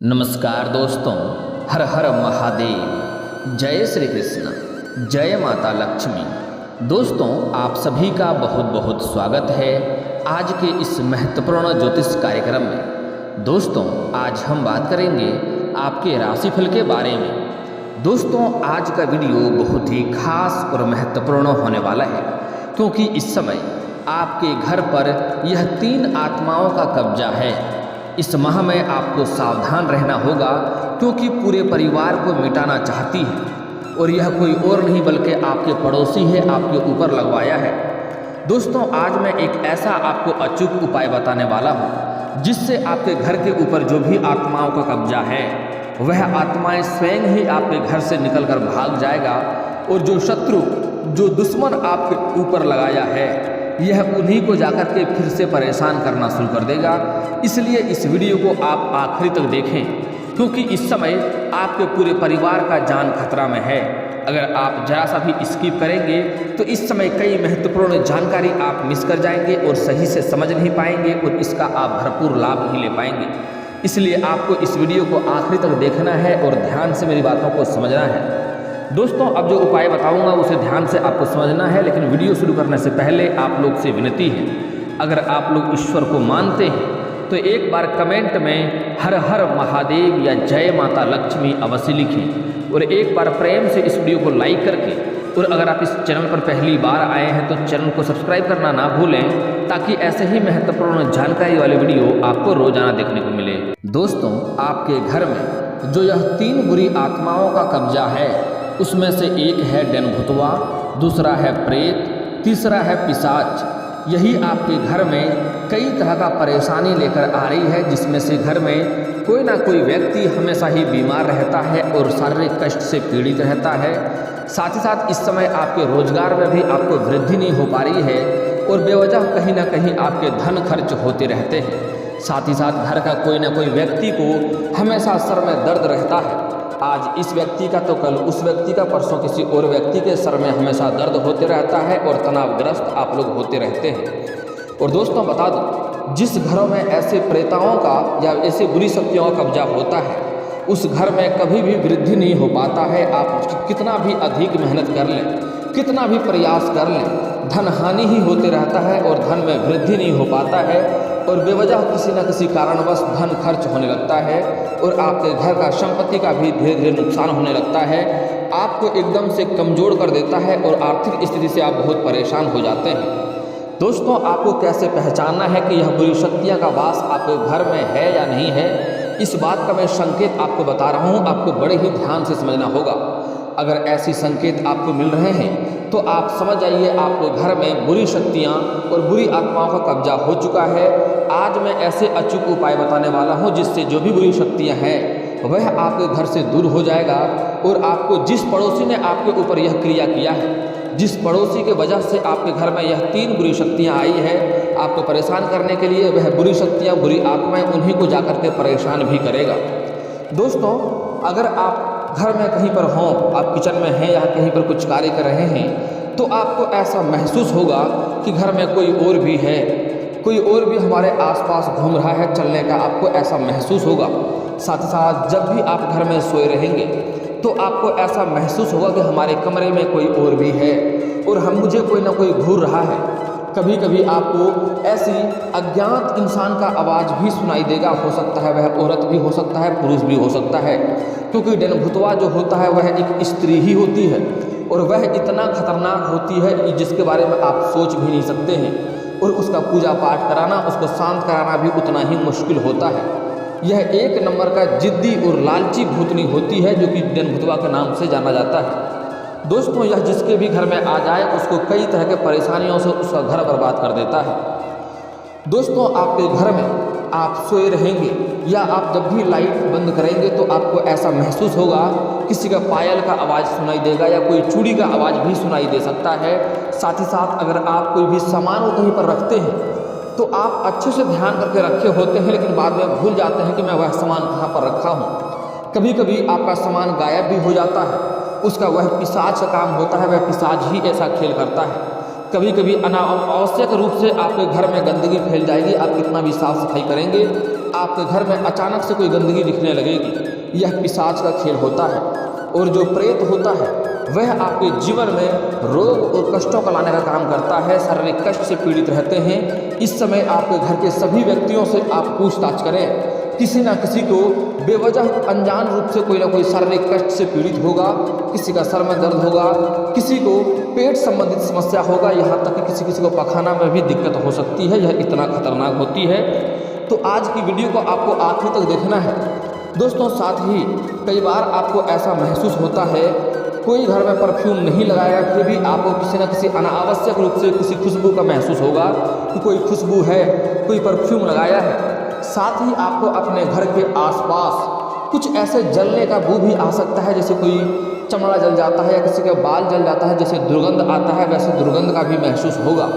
नमस्कार दोस्तों, हर हर महादेव। जय श्री कृष्ण, जय माता लक्ष्मी। दोस्तों, आप सभी का बहुत बहुत स्वागत है आज के इस महत्वपूर्ण ज्योतिष कार्यक्रम में। दोस्तों, आज हम बात करेंगे आपके राशिफल के बारे में। दोस्तों, आज का वीडियो बहुत ही खास और महत्वपूर्ण होने वाला है, क्योंकि इस समय आपके घर पर यह 3 आत्माओं का कब्जा है। इस माह में आपको सावधान रहना होगा, क्योंकि पूरे परिवार को मिटाना चाहती है और यह कोई और नहीं बल्कि आपके पड़ोसी है, आपके ऊपर लगवाया है। दोस्तों, आज मैं एक ऐसा आपको अचूक उपाय बताने वाला हूँ, जिससे आपके घर के ऊपर जो भी आत्माओं का कब्जा है वह आत्माएं स्वयं ही आपके घर से निकलकर भाग जाएगा और जो शत्रु, जो दुश्मन आपके ऊपर लगाया है, यह उन्हीं को जाकर के फिर से परेशान करना शुरू कर देगा। इसलिए इस वीडियो को आप आखिरी तक देखें, क्योंकि इस समय आपके पूरे परिवार का जान खतरा में है। अगर आप जरा सा भी स्किप करेंगे तो इस समय कई महत्वपूर्ण जानकारी आप मिस कर जाएंगे और सही से समझ नहीं पाएंगे और इसका आप भरपूर लाभ नहीं ले पाएंगे। इसलिए आपको इस वीडियो को आखिरी तक देखना है और ध्यान से मेरी बातों को समझना है। दोस्तों, अब जो उपाय बताऊंगा उसे ध्यान से आपको समझना है, लेकिन वीडियो शुरू करने से पहले आप लोग से विनती है, अगर आप लोग ईश्वर को मानते हैं तो एक बार कमेंट में हर हर महादेव या जय माता लक्ष्मी अवश्य लिखें और एक बार प्रेम से इस वीडियो को लाइक करके, और अगर आप इस चैनल पर पहली बार आए हैं तो चैनल को सब्सक्राइब करना ना भूलें, ताकि ऐसे ही महत्वपूर्ण जानकारी वाले वीडियो आपको रोजाना देखने को मिले। दोस्तों, आपके घर में जो यह 3 बुरी आत्माओं का कब्जा है, उसमें से एक है डेनभुतवा, दूसरा है प्रेत, तीसरा है पिशाच। यही आपके घर में कई तरह का परेशानी लेकर आ रही है, जिसमें से घर में कोई ना कोई व्यक्ति हमेशा ही बीमार रहता है और शारीरिक कष्ट से पीड़ित रहता है। साथ ही साथ इस समय आपके रोजगार में भी आपको वृद्धि नहीं हो पा रही है और बेवजह कहीं ना कहीं आपके धन खर्च होते रहते हैं। साथ ही साथ घर का कोई ना कोई व्यक्ति को हमेशा सर में दर्द रहता है। आज इस व्यक्ति का तो कल उस व्यक्ति का, परसों किसी और व्यक्ति के सर में हमेशा दर्द होते रहता है और तनावग्रस्त आप लोग होते रहते हैं। और दोस्तों, बता दूं, जिस घरों में ऐसे प्रेताओं का या ऐसे बुरी शक्तियों का कब्जा होता है, उस घर में कभी भी वृद्धि नहीं हो पाता है। आप कितना भी अधिक मेहनत कर लें, कितना भी प्रयास कर लें, धन हानि ही होते रहता है और धन में वृद्धि नहीं हो पाता है और बेवजह किसी न किसी कारणवश धन खर्च होने लगता है और आपके घर का संपत्ति का भी धीरे धीरे नुकसान होने लगता है। आपको एकदम से कमज़ोर कर देता है और आर्थिक स्थिति से आप बहुत परेशान हो जाते हैं। दोस्तों, आपको कैसे पहचानना है कि यह बुरी शक्तियाँ का वास आपके घर में है या नहीं है, इस बात का मैं संकेत आपको बता रहा हूँ। आपको बड़े ही ध्यान से समझना होगा। अगर ऐसी संकेत आपको मिल रहे हैं तो आप समझ जाइए आपके घर में बुरी शक्तियाँ और बुरी आत्माओं का कब्जा हो चुका है। आज मैं ऐसे अचूक उपाय बताने वाला हूँ, जिससे जो भी बुरी शक्तियाँ हैं वह आपके घर से दूर हो जाएगा और आपको जिस पड़ोसी ने आपके ऊपर यह क्रिया किया है, जिस पड़ोसी के वजह से आपके घर में यह 3 बुरी शक्तियाँ आई है आपको परेशान करने के लिए, वह बुरी शक्तियाँ, बुरी आत्माएं उन्हीं को जाकर के परेशान भी करेगा। दोस्तों, अगर आप घर में कहीं पर हों, आप किचन में हैं या कहीं पर कुछ कार्य कर रहे हैं, तो आपको ऐसा महसूस होगा कि घर में कोई और भी है, कोई और भी हमारे आसपास घूम रहा है, चलने का आपको ऐसा महसूस होगा। साथ ही साथ जब भी आप घर में सोए रहेंगे तो आपको ऐसा महसूस होगा कि हमारे कमरे में कोई और भी है और मुझे कोई ना कोई घूर रहा है। कभी कभी आपको ऐसी अज्ञात इंसान का आवाज़ भी सुनाई देगा। हो सकता है वह औरत भी हो सकता है, पुरुष भी हो सकता है, क्योंकि डेनभुतवा जो होता है वह एक स्त्री ही होती है और वह इतना खतरनाक होती है जिसके बारे में आप सोच भी नहीं सकते हैं। और उसका पूजा पाठ कराना, उसको शांत कराना भी उतना ही मुश्किल होता है। यह एक नंबर का जिद्दी और लालची भूतनी होती है, जो कि डेनभुतवा के नाम से जाना जाता है। दोस्तों, यह जिसके भी घर में आ जाए उसको कई तरह के परेशानियों से उसका घर बर्बाद कर देता है। दोस्तों, आपके घर में आप सोए रहेंगे या आप जब भी लाइट बंद करेंगे तो आपको ऐसा महसूस होगा किसी का पायल का आवाज़ सुनाई देगा या कोई चूड़ी का आवाज़ भी सुनाई दे सकता है। साथ ही साथ अगर आप कोई भी सामान कहीं पर रखते हैं तो आप अच्छे से ध्यान करके रखे होते हैं, लेकिन बाद में भूल जाते हैं कि मैं वह सामान कहाँ पर रखा हूँ। कभी कभी आपका सामान गायब भी हो जाता है, उसका वह पिशाच का काम होता है, वह पिशाच ही ऐसा खेल करता है। कभी कभी अनावश्यक रूप से आपके घर में गंदगी फैल जाएगी। आप कितना भी साफ सफाई करेंगे आपके घर में अचानक से कोई गंदगी दिखने लगेगी। यह पिशाच का खेल होता है। और जो प्रेत होता है वह आपके जीवन में रोग और कष्टों का लाने का काम करता है। शारीरिक कष्ट से पीड़ित रहते हैं। इस समय आपके घर के सभी व्यक्तियों से आप पूछताछ करें। किसी ना किसी को बेवजह अनजान रूप से कोई ना कोई शारीरिक कष्ट से पीड़ित होगा। किसी का सर में दर्द होगा, किसी को पेट संबंधित समस्या होगा, यहाँ तक कि किसी को पखाना में भी दिक्कत हो सकती है। यह इतना खतरनाक होती है। तो आज की वीडियो को आपको आखिर तक देखना है दोस्तों। साथ ही कई बार आपको ऐसा महसूस होता है, कोई घर में परफ्यूम नहीं लगाएगा, फिर भी आपको किसी न किसी अनावश्यक रूप से किसी खुशबू का महसूस होगा कि कोई खुशबू है, कोई परफ्यूम लगाया है। साथ ही आपको अपने घर के आसपास कुछ ऐसे जलने का बू भी आ सकता है, जैसे कोई चमड़ा जल जाता है या किसी का बाल जल जाता है, जैसे दुर्गंध आता है वैसे दुर्गंध का भी महसूस होगा।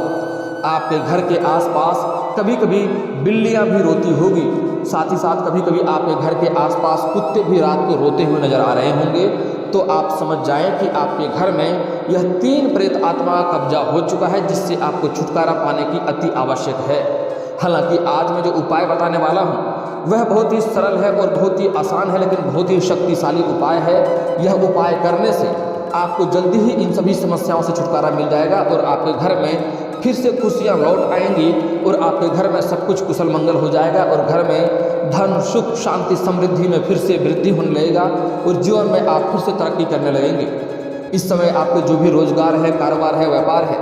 आपके घर के आसपास कभी कभी बिल्लियां भी रोती होगी। साथ ही साथ कभी कभी आपके घर के आसपास कुत्ते भी रात को रोते हुए नजर आ रहे होंगे। तो आप समझ जाएं कि आपके घर में यह 3 प्रेत आत्मा का कब्जा हो चुका है, जिससे आपको छुटकारा पाने की अति आवश्यक है। हालांकि आज मैं जो उपाय बताने वाला हूँ वह बहुत ही सरल है और बहुत ही आसान है, लेकिन बहुत ही शक्तिशाली उपाय है। यह उपाय करने से आपको जल्दी ही इन सभी समस्याओं से छुटकारा मिल जाएगा और आपके घर में फिर से खुशियाँ लौट आएंगी और आपके घर में सब कुछ कुशल मंगल हो जाएगा और घर में धन, सुख, शांति, समृद्धि में फिर से वृद्धि होने लगेगा और जीवन में आप फिर से तरक्की करने लगेंगे। इस समय आपके जो भी रोजगार है, कारोबार है, व्यापार है,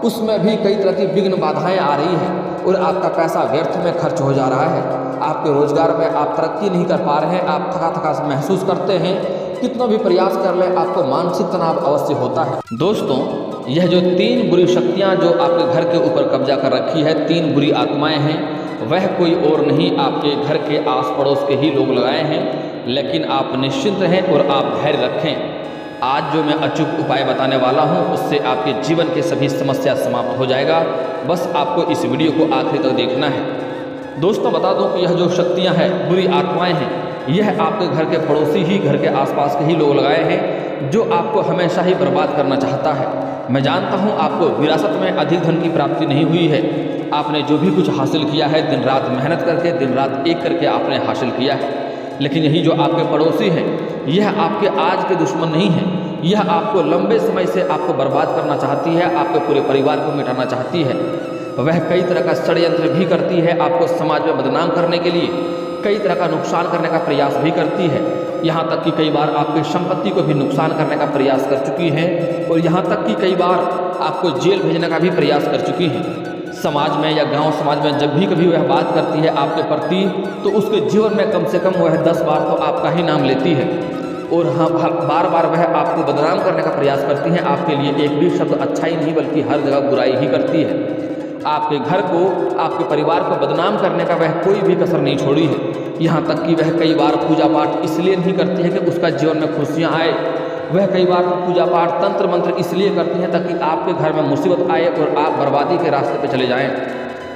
उसमें भी कई तरह की विघ्न बाधाएं आ रही हैं और आपका पैसा व्यर्थ में खर्च हो जा रहा है। आपके रोजगार में आप तरक्की नहीं कर पा रहे हैं, आप थका थका महसूस करते हैं। कितना भी प्रयास कर लें आपको मानसिक तनाव अवश्य होता है। दोस्तों, यह जो 3 बुरी शक्तियां जो आपके घर के ऊपर कब्जा कर रखी है, 3 बुरी आत्माएं हैं, वह कोई और नहीं आपके घर के आस पड़ोस के ही लोग लगाए हैं। लेकिन आप निश्चिंत रहें और आप धैर्य रखें। आज जो मैं अचूक उपाय बताने वाला हूं उससे आपके जीवन के सभी समस्या समाप्त हो जाएगा। बस आपको इस वीडियो को आखिर तक देखना है। दोस्तों, बता दूं कि यह जो शक्तियां हैं, बुरी आत्माएं हैं, यह आपके घर के पड़ोसी ही, घर के आसपास के ही लोग लगाए हैं, जो आपको हमेशा ही बर्बाद करना चाहता है। मैं जानता हूं आपको विरासत में अधिक धन की प्राप्ति नहीं हुई है। आपने जो भी कुछ हासिल किया है दिन रात मेहनत करके, दिन रात एक करके आपने हासिल किया है। लेकिन यही जो आपके पड़ोसी हैं, यह आपके आज के दुश्मन नहीं है। यह आपको लंबे समय से आपको बर्बाद करना चाहती है, आपके पूरे परिवार को मिटाना चाहती है। वह कई तरह का षड्यंत्र भी करती है, आपको समाज में बदनाम करने के लिए कई तरह का नुकसान करने का प्रयास भी करती है। यहाँ तक कि कई बार आपकी संपत्ति को भी नुकसान करने का प्रयास कर चुकी है और यहाँ तक कि कई बार आपको जेल भेजने का भी प्रयास कर चुकी है। समाज में या गांव समाज में जब भी कभी वह बात करती है आपके प्रति, तो उसके जीवन में कम से कम वह 10 बार तो आपका ही नाम लेती है और बार बार वह आपको बदनाम करने का प्रयास करती हैं। आपके लिए एक भी शब्द अच्छा ही नहीं बल्कि हर जगह बुराई ही करती है। आपके घर को, आपके परिवार को बदनाम करने का वह कोई भी कसर नहीं छोड़ी है। यहाँ तक कि वह कई बार पूजा पाठ इसलिए नहीं करती है कि उसका जीवन में खुशियाँ आए। वह कई बार पूजा पाठ, तंत्र मंत्र इसलिए करती हैं ताकि आपके घर में मुसीबत आए और आप बर्बादी के रास्ते पर चले जाएं।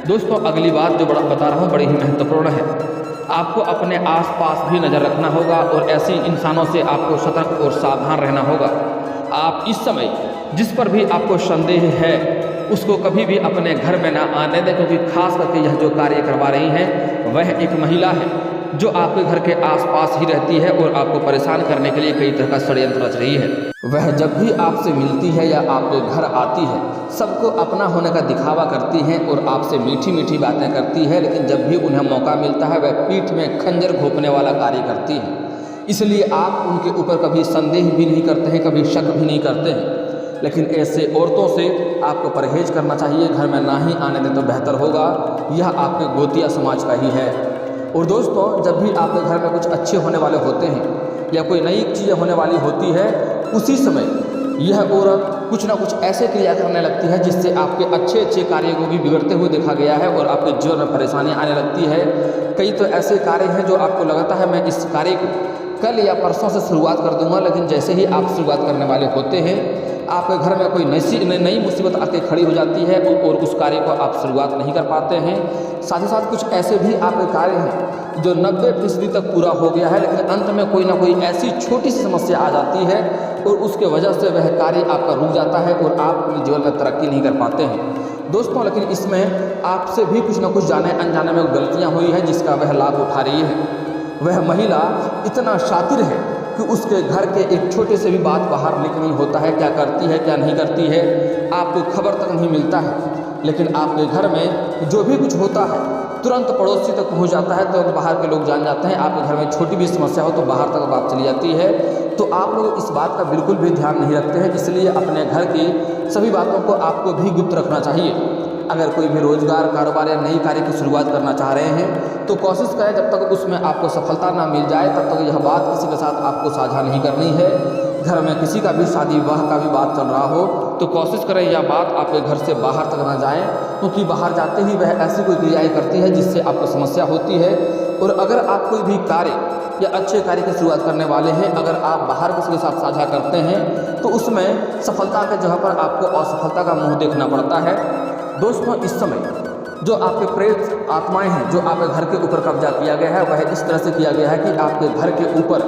दोस्तों, अगली बात जो बता रहा हूँ बड़ी ही महत्वपूर्ण है। आपको अपने आसपास भी नज़र रखना होगा और ऐसे इंसानों से आपको सतर्क और सावधान रहना होगा। आप इस समय जिस पर भी आपको संदेह है उसको कभी भी अपने घर में ना आने दें, क्योंकि खास करके यह जो कार्य करवा रही हैं वह एक महिला है जो आपके घर के आसपास ही रहती है और आपको परेशान करने के लिए कई तरह का षड्यंत्र रच रही है। वह जब भी आपसे मिलती है या आपके घर आती है, सबको अपना होने का दिखावा करती हैं और आपसे मीठी मीठी बातें करती है, लेकिन जब भी उन्हें मौका मिलता है वह पीठ में खंजर घोंपने वाला कार्य करती है। इसलिए आप उनके ऊपर कभी संदेह भी नहीं करते हैं, कभी शक भी नहीं करते हैं। लेकिन ऐसे औरतों से आपको परहेज करना चाहिए, घर में ना ही आने दें तो बेहतर होगा। यह आपके गोतिया समाज का ही है। और दोस्तों, जब भी आपके घर में कुछ अच्छे होने वाले होते हैं या कोई नई चीज़ें होने वाली होती है, उसी समय यह औरत कुछ ना कुछ ऐसे क्रिया करने लगती है जिससे आपके अच्छे अच्छे कार्यों को भी बिगड़ते हुए देखा गया है और आपके जीवन में परेशानी आने लगती है। कई तो ऐसे कार्य हैं जो आपको लगता है मैं इस कार्य को कल या परसों से शुरुआत कर दूंगा, लेकिन जैसे ही आप शुरुआत करने वाले होते हैं आपके घर में कोई नई मुसीबत आके खड़ी हो जाती है और उस कार्य को आप शुरुआत नहीं कर पाते हैं। साथ ही साथ कुछ ऐसे भी आपके कार्य हैं जो 90% तक पूरा हो गया है, लेकिन अंत में कोई ना कोई ऐसी छोटी सी समस्या आ जाती है और उसके वजह से वह कार्य आपका रुक जाता है और आप अपने जीवन में तरक्की नहीं कर पाते हैं। दोस्तों लेकिन इसमें आपसे भी कुछ ना कुछ जाने अनजाने में गलतियां हुई है जिसका वह लाभ उठा रही है। वह महिला इतना शातिर है कि उसके घर के एक छोटे से भी बात बाहर लीक नहीं होता है, क्या करती है क्या नहीं करती है आपको खबर तक नहीं मिलता है। लेकिन आपके घर में जो भी कुछ होता है तुरंत पड़ोसी तक पहुंच जाता है, तुरंत बाहर के लोग जान जाते हैं। आपके घर में छोटी भी समस्या हो तो बाहर तक बात चली जाती है। तो आप लोग इस बात का बिल्कुल भी ध्यान नहीं रखते हैं, इसलिए अपने घर की सभी बातों को आपको भी गुप्त रखना चाहिए। अगर कोई भी रोजगार, कारोबार या नई कार्य की शुरुआत करना चाह रहे हैं तो कोशिश करें जब तक उसमें आपको सफलता ना मिल जाए तब तक यह बात किसी के साथ आपको साझा नहीं करनी है। घर में किसी का भी शादी विवाह का भी बात चल रहा हो तो कोशिश करें यह बात आपके घर से बाहर तक ना जाए, क्योंकि बाहर जाते ही वह ऐसी कोई क्रियाएं करती है जिससे आपको समस्या होती है। और अगर आप कोई भी कार्य या अच्छे कार्य की शुरुआत करने वाले हैं, अगर आप बाहर किसी के साथ साझा करते हैं तो उसमें सफलता के जगह पर आपको असफलता का मुंह देखना पड़ता है। दोस्तों इस समय जो आपके प्रेत आत्माएं हैं, जो आपके घर के ऊपर कब्जा किया गया है, वह इस तरह से किया गया है कि आपके घर के ऊपर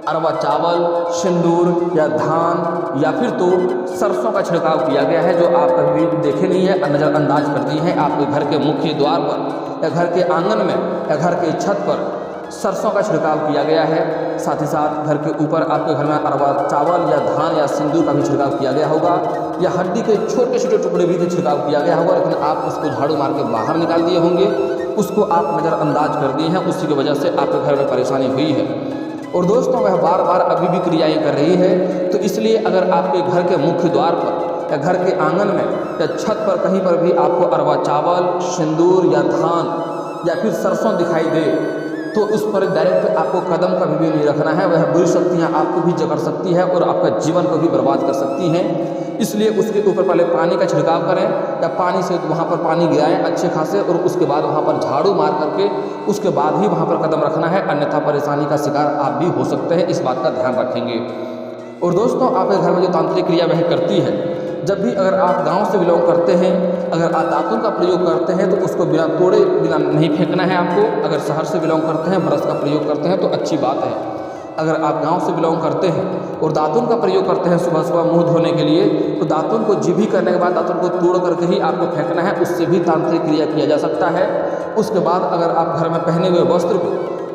अरवा चावल, सिंदूर या धान या फिर तो सरसों का छिड़काव किया गया है, जो आप कभी भी देखे नहीं है, नज़रअंदाज कर दी है। आपके घर के मुख्य द्वार पर या घर के आंगन में या घर के छत पर सरसों का छिड़काव किया गया है। साथ ही साथ घर के ऊपर आपके घर में अरवा चावल या धान या सिंदूर का भी छिड़काव किया गया होगा, या हड्डी के छोटे छोटे टुकड़े भी के छिड़काव किया गया होगा, लेकिन आप उसको झाड़ू मार के बाहर निकाल दिए होंगे, उसको आप नज़रअंदाज कर दिए हैं, उसी की वजह से आपके घर में परेशानी हुई है। और दोस्तों वह बार बार अभी भी क्रियाएं कर रही है। तो इसलिए अगर आपके घर के मुख्य द्वार पर या घर के आंगन में या छत पर कहीं पर भी आपको अरवा चावल, सिंदूर या धान या फिर सरसों दिखाई दे तो उस पर डायरेक्ट आपको कदम कभी भी नहीं रखना है। वह बुरी शक्तियाँ आपको भी जकड़ सकती है और आपका जीवन को भी बर्बाद कर सकती हैं। इसलिए उसके ऊपर पहले पानी का छिड़काव करें या पानी से वहाँ पर पानी गिराएं अच्छे खासे, और उसके बाद वहाँ पर झाड़ू मार करके उसके बाद ही वहाँ पर कदम रखना है, अन्यथा परेशानी का शिकार आप भी हो सकते हैं। इस बात का ध्यान रखेंगे। और दोस्तों आपके घर में जो तांत्रिक क्रिया वह करती है, जब भी अगर आप गांव से बिलोंग करते हैं, अगर आप दातुन का प्रयोग करते हैं तो उसको बिना तोड़े बिना नहीं फेंकना है आपको। अगर शहर से बिलोंग करते हैं, ब्रश का प्रयोग करते हैं तो अच्छी बात है। अगर आप गांव से बिलोंग करते हैं और दातुन का प्रयोग करते हैं सुबह सुबह मुंह धोने के लिए, तो दातुन को जीभी करने के बाद दातुन को तोड़ करके ही आपको फेंकना है, उससे भी तांत्रिक क्रिया किया जा सकता है। उसके बाद अगर आप घर में पहने हुए वस्त्र को,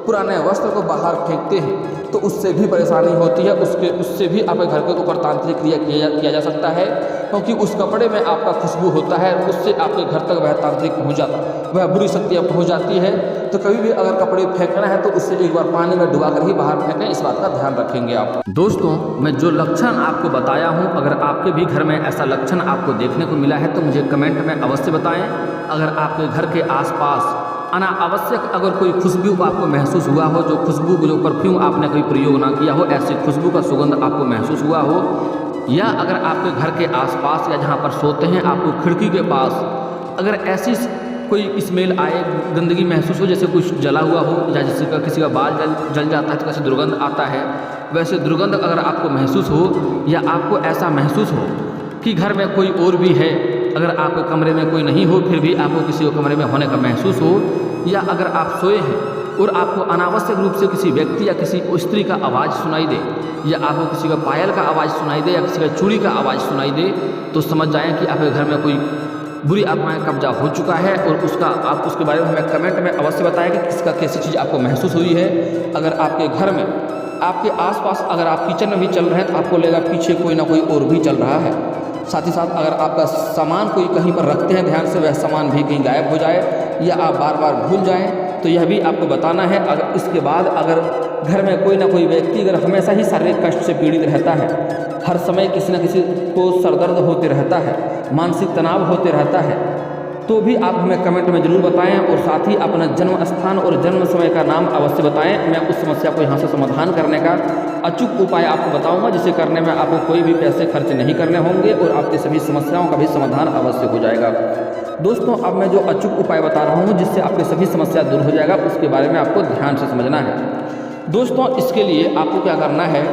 पुराने वस्त्र को बाहर फेंकते हैं तो उससे भी परेशानी होती है, उससे भी आपके घर के ऊपर तांत्रिक क्रिया किया जा सकता है, क्योंकि उस कपड़े में आपका खुशबू होता है, उससे आपके घर तक वह तांत्रिक पहुँच जाता, वह बुरी शक्तियाँ पहुँच जाती है। तो कभी भी अगर कपड़े फेंकना है तो उससे एक बार पानी में डुबा कर ही बाहर फेंकें, इस बात का ध्यान रखेंगे आप। दोस्तों मैं जो लक्षण आपको बताया हूँ, अगर आपके भी घर में ऐसा लक्षण आपको देखने को मिला है तो मुझे कमेंट में अवश्य बताएं। अगर आपके घर के आसपास अनावश्यक अगर कोई खुशबू आपको महसूस हुआ हो, जो खुशबू जो परफ्यूम आपने कोई प्रयोग ना किया हो, ऐसी खुशबू का सुगंध आपको महसूस हुआ हो, या अगर आपके घर के आसपास या जहाँ पर सोते हैं आपको खिड़की के पास अगर ऐसी कोई स्मेल आए, गंदगी महसूस हो, जैसे कुछ जला हुआ हो या किसी का बाल जल जाता है तो कैसे दुर्गंध आता है, वैसे दुर्गंध अगर आपको महसूस हो, या आपको ऐसा महसूस हो कि घर में कोई और भी है, अगर आपके कमरे में कोई नहीं हो फिर भी आपको किसी को कमरे में होने का महसूस हो, या अगर आप सोए हैं और आपको अनावश्यक रूप से किसी व्यक्ति या किसी स्त्री का आवाज़ सुनाई दे, या आपको किसी का पायल का आवाज़ सुनाई दे या किसी का चूड़ी का आवाज़ सुनाई दे, तो समझ जाएं कि आपके घर में कोई बुरी आत्माएं कब्जा हो चुका है। और उसका आप उसके बारे में हमें कमेंट में अवश्य बताएं कि किसका कैसी चीज़ आपको महसूस हुई है। अगर आपके घर में आपके आसपास अगर आप किचन में भी चल रहे हैं तो आपको लगेगा पीछे कोई ना कोई और भी चल रहा है। साथ ही साथ अगर आपका सामान कोई कहीं पर रखते हैं ध्यान से, वह सामान भी कहीं गायब हो जाए या आप बार बार भूल जाएं, तो यह भी आपको बताना है। अगर इसके बाद अगर घर में कोई ना कोई व्यक्ति अगर हमेशा ही शारीरिक कष्ट से पीड़ित रहता है, हर समय किसी न किसी को सरदर्द होते रहता है, मानसिक तनाव होते रहता है, तो भी आप हमें कमेंट में ज़रूर बताएं। और साथ ही अपना जन्म स्थान और जन्म समय का नाम अवश्य बताएं। मैं उस समस्या को यहाँ से समाधान करने का अचूक उपाय आपको बताऊंगा, जिसे करने में आपको कोई भी पैसे खर्च नहीं करने होंगे और आपकी सभी समस्याओं का भी समाधान अवश्य हो जाएगा। दोस्तों अब मैं जो अचूक उपाय बता रहा हूँ जिससे आपकी सभी समस्या दूर हो जाएगा, उसके बारे में आपको ध्यान से समझना है। दोस्तों इसके लिए आपको क्या करना है,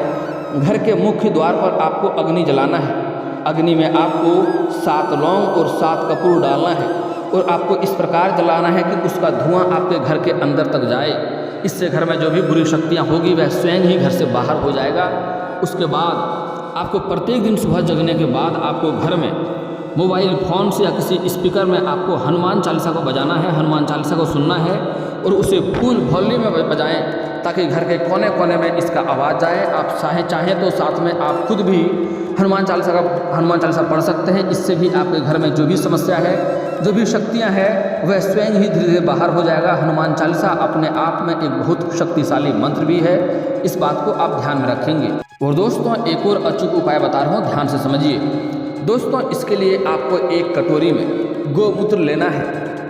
घर के मुख्य द्वार पर आपको अग्नि जलाना है। अग्नि में आपको 7 लौंग और 7 कपूर डालना है और आपको इस प्रकार जलाना है कि उसका धुआं आपके घर के अंदर तक जाए। इससे घर में जो भी बुरी शक्तियाँ होगी वह स्वयं ही घर से बाहर हो जाएगा। उसके बाद आपको प्रत्येक दिन सुबह जगने के बाद आपको घर में मोबाइल फ़ोन से या किसी स्पीकर में आपको हनुमान चालीसा को बजाना है, हनुमान चालीसा को सुनना है और उसे फुल वॉल्यूम में बजाएं ताकि घर के कोने कोने में इसका आवाज़ जाए। आप चाहें तो साथ में आप खुद भी हनुमान चालीसा पढ़ सकते हैं। इससे भी आपके घर में जो भी समस्या है, जो भी शक्तियां हैं, वह स्वयं ही धीरे धीरे बाहर हो जाएगा। हनुमान चालीसा अपने आप में एक बहुत शक्तिशाली मंत्र भी है, इस बात को आप ध्यान में रखेंगे। और दोस्तों एक और अचूक उपाय बता रहा हूँ, ध्यान से समझिए। दोस्तों इसके लिए आपको एक कटोरी में गोमूत्र लेना है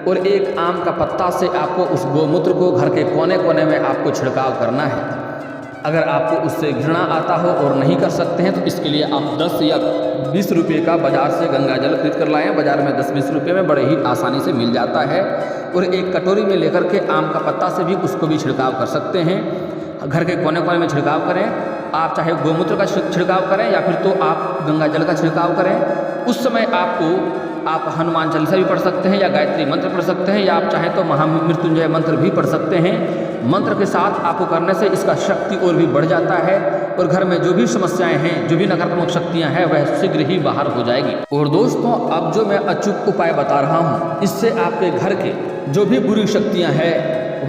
और एक आम का पत्ता से आपको उस गोमूत्र को घर के कोने कोने में आपको छिड़काव करना है। अगर आपको उससे घृणा आता हो और नहीं कर सकते हैं तो इसके लिए आप 10 या 20 रुपये का बाज़ार से गंगा जल खरीद कर लाएँ। बाज़ार में 10-20 रुपये में बड़े ही आसानी से मिल जाता है। और एक कटोरी में लेकर के आम का पत्ता से भी उसको भी छिड़काव कर सकते हैं। घर के कोने कोने में छिड़काव करें। आप चाहे गोमूत्र का छिड़काव करें या फिर तो आप गंगा जल का छिड़काव करें। उस समय आप हनुमान चालीसा भी पढ़ सकते हैं या गायत्री मंत्र पढ़ सकते हैं या आप चाहें तो महामृत्युंजय मंत्र भी पढ़ सकते हैं। मंत्र के साथ आपको करने से इसका शक्ति और भी बढ़ जाता है और घर में जो भी समस्याएं हैं, जो भी नकारात्मक शक्तियां हैं, वह शीघ्र ही बाहर हो जाएगी। और दोस्तों अब जो मैं अचूक उपाय बता रहा हूं, इससे आपके घर के जो भी बुरी शक्तियां हैं,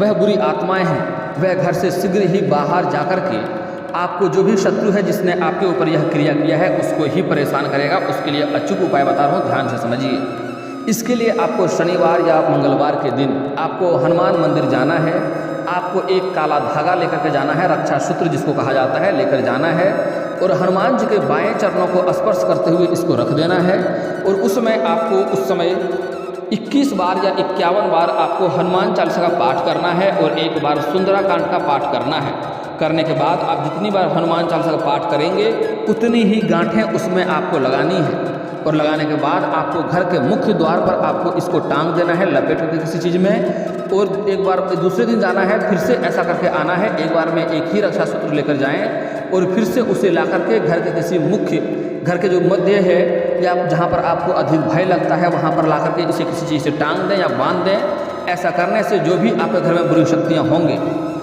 वह बुरी आत्माएं हैं, वह घर से शीघ्र ही बाहर जाकर के आपको जो भी शत्रु है जिसने आपके ऊपर यह क्रिया किया है उसको ही परेशान करेगा। उसके लिए अचूक उपाय बता रहा हूँ, ध्यान से समझिए। इसके लिए आपको शनिवार या मंगलवार के दिन आपको हनुमान मंदिर जाना है। आपको एक काला धागा लेकर के जाना है, रक्षा सूत्र जिसको कहा जाता है, लेकर जाना है और हनुमान जी के बाएं चरणों को स्पर्श करते हुए इसको रख देना है। और उसमें आपको उस समय 21 बार या 51 बार आपको हनुमान चालीसा का पाठ करना है और एक बार सुंदराकांड का पाठ करना है। करने के बाद आप जितनी बार हनुमान चालीसा का पाठ करेंगे उतनी ही गांठें उसमें आपको लगानी है। और लगाने के बाद आपको घर के मुख्य द्वार पर आपको इसको टांग देना है, लपेट करके किसी चीज़ में। और एक बार दूसरे दिन जाना है, फिर से ऐसा करके आना है। एक बार में एक ही रक्षा सूत्र लेकर जाएं और फिर से उसे ला करके घर के किसी घर के जो मध्य है या जहाँ पर आपको अधिक भय लगता है वहाँ पर ला करके इसे किसी चीज़ से टांग दें या बांध दें। ऐसा करने से जो भी आपके घर में बुरी शक्तियाँ होंगी।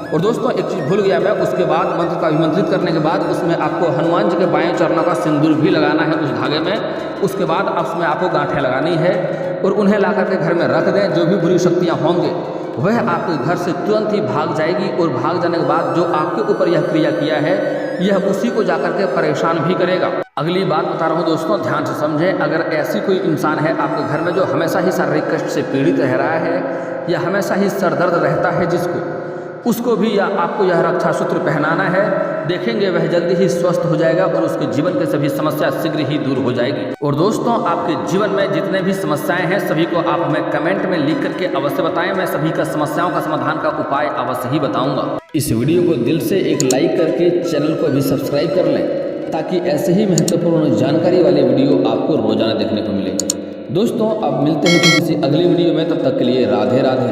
और दोस्तों एक चीज़ भूल गया मैं, उसके बाद मंत्र का अभिमंत्रित करने के बाद उसमें आपको हनुमान जी के बाएं चरणों का सिंदूर भी लगाना है उस धागे में। उसके बाद उसमें आपको गांठें लगानी है और उन्हें ला करके घर में रख दें। जो भी बुरी शक्तियाँ होंगे वह आपके घर से तुरंत ही भाग जाएगी और भाग जाने के बाद जो आपके ऊपर यह क्रिया किया है यह उसी को जाकर के परेशान भी करेगा। अगली बात बता रहा हूँ दोस्तों, ध्यान से समझें। अगर ऐसी कोई इंसान है आपके घर में जो हमेशा ही शारीरिक कष्ट से पीड़ित रह रहा है या हमेशा ही सर दर्द रहता है उसको भी या आपको यह रक्षा सूत्र पहनाना है। देखेंगे वह जल्दी ही स्वस्थ हो जाएगा और उसके जीवन के सभी समस्या शीघ्र ही दूर हो जाएगी। और दोस्तों आपके जीवन में जितने भी समस्याएं हैं सभी को आप हमें कमेंट में लिख करके अवश्य बताएं। मैं सभी का समस्याओं का समाधान का उपाय अवश्य ही बताऊंगा। इस वीडियो को दिल से एक लाइक करके चैनल को भी सब्सक्राइब कर लें ताकि ऐसे ही महत्वपूर्ण जानकारी वाले वीडियो आपको रोजाना देखने को मिले। दोस्तों अब मिलते हैं किसी अगली वीडियो में, तब तक के लिए राधे राधे।